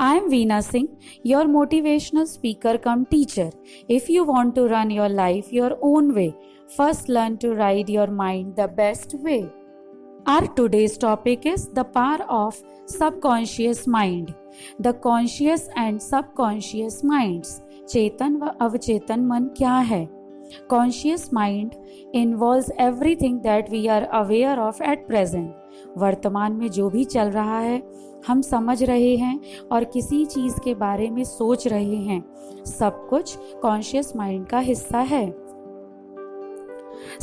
I am Veena Singh, your motivational speaker cum teacher. If you want to run your life your own way, first learn to ride your mind the best way. Our today's topic is the power of subconscious mind. The conscious and subconscious minds. चेतन व अवचेतन मन क्या है? Conscious mind involves everything that we are aware of at present. वर्तमान में जो भी चल रहा है, हम समझ रहे हैं और किसी चीज के बारे में सोच रहे हैं, सब कुछ कॉन्शियस माइंड का हिस्सा है.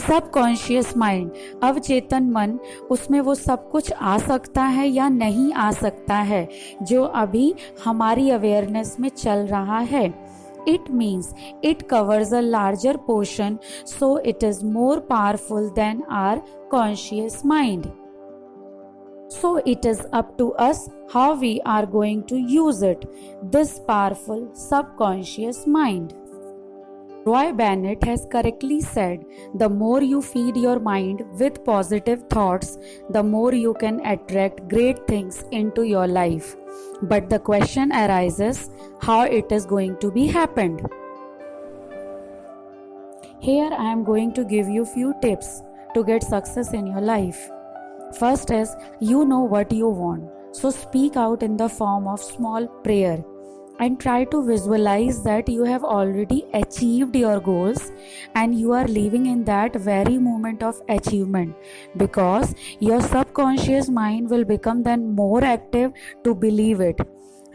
सबकॉन्शियस माइंड, अवचेतन मन, उसमें वो सब कुछ आ सकता है या नहीं आ सकता है जो अभी हमारी अवेयरनेस में चल रहा है. It means it covers a larger portion, so it is more powerful than our conscious mind. So it is up to us how we are going to use it, this powerful subconscious mind. Roy Bennett has correctly said, the more you feed your mind with positive thoughts, the more you can attract great things into your life. But the question arises, how it is going to be happened? Here I am going to give you few tips to get success in your life. First is, you know what you want, so speak out in the form of small prayer and try to visualize that you have already achieved your goals and you are living in that very moment of achievement, because your subconscious mind will become then more active to believe it.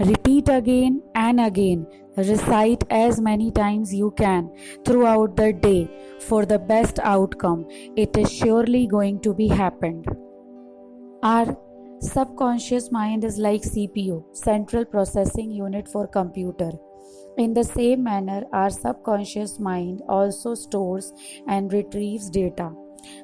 Repeat again and again. Recite as many times you can throughout the day for the best outcome. It is surely going to be happened. Our subconscious mind is like CPU, Central Processing Unit for computer. In the same manner, our subconscious mind also stores and retrieves data.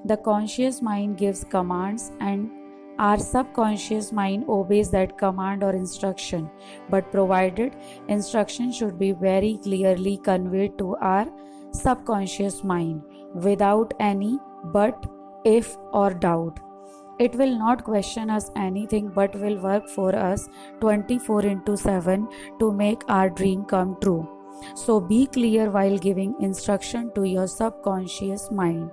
The conscious mind gives commands and our subconscious mind obeys that command or instruction, but provided instruction should be very clearly conveyed to our subconscious mind without any but, if, or doubt. It will not question us anything but will work for us 24/7 to make our dream come true. So be clear while giving instruction to your subconscious mind.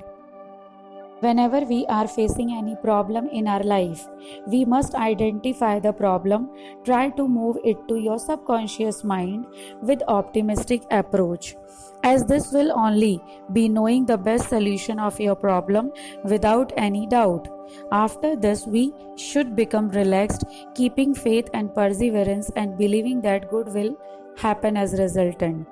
Whenever we are facing any problem in our life, we must identify the problem, try to move it to your subconscious mind with optimistic approach, as this will only be knowing the best solution of your problem without any doubt. After this, we should become relaxed, keeping faith and perseverance and believing that good will happen as resultant.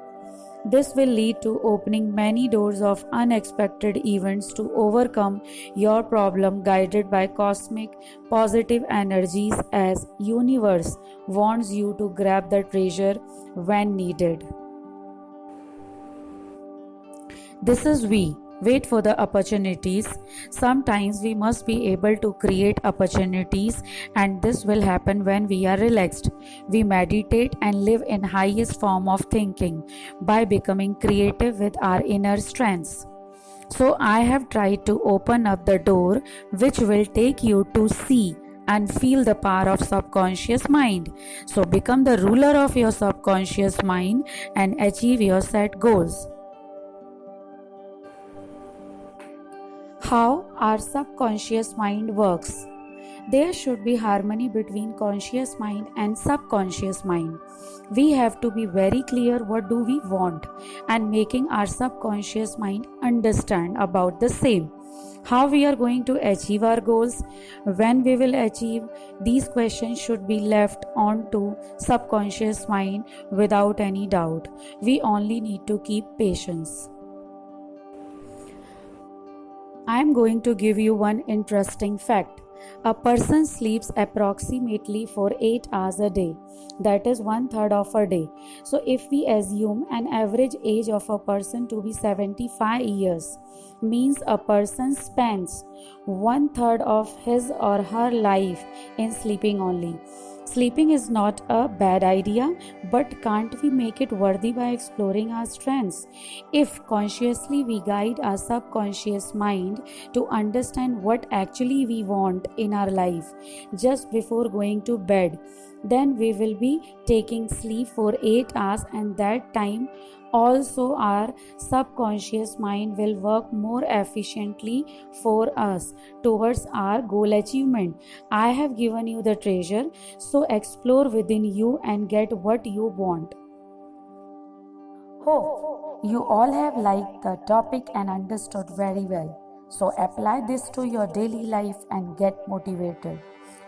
This will lead to opening many doors of unexpected events to overcome your problem, guided by cosmic positive energies, as universe wants you to grab the treasure when needed. This is we. Wait for the opportunities. Sometimes we must be able to create opportunities, and this will happen when we are relaxed. We meditate and live in highest form of thinking by becoming creative with our inner strengths. So I have tried to open up the door which will take you to see and feel the power of subconscious mind. So become the ruler of your subconscious mind and achieve your set goals. How our subconscious mind works. There should be harmony between conscious mind and subconscious mind. We have to be very clear what do we want and making our subconscious mind understand about the same. How we are going to achieve our goals, when we will achieve, these questions should be left on to subconscious mind without any doubt. We only need to keep patience. I am going to give you one interesting fact. A person sleeps approximately for 8 hours a day. That is 1/3 of a day. So if we assume an average age of a person to be 75 years, means a person spends 1/3 of his or her life in sleeping only. Sleeping is not a bad idea, but can't we make it worthy by exploring our strengths? If consciously we guide our subconscious mind to understand what actually we want in our life just before going to bed, then we will be taking sleep for 8 hours, and that time also our subconscious mind will work more efficiently for us towards our goal achievement. I have given you the treasure, so explore within you and get what you want. Hope you all have liked the topic and understood very well. So apply this to your daily life and get motivated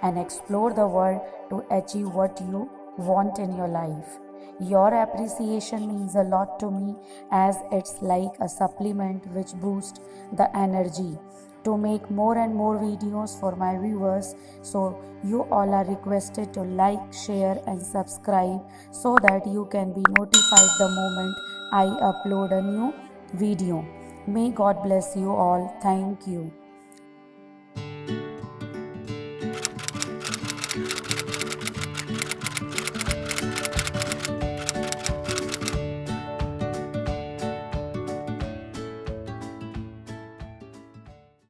and explore the world to achieve what you want in your life. Your appreciation means a lot to me, as it's like a supplement which boosts the energy to make more and more videos for my viewers. So you all are requested to like, share and subscribe so that you can be notified the moment I upload a new video. May God bless you all. Thank you.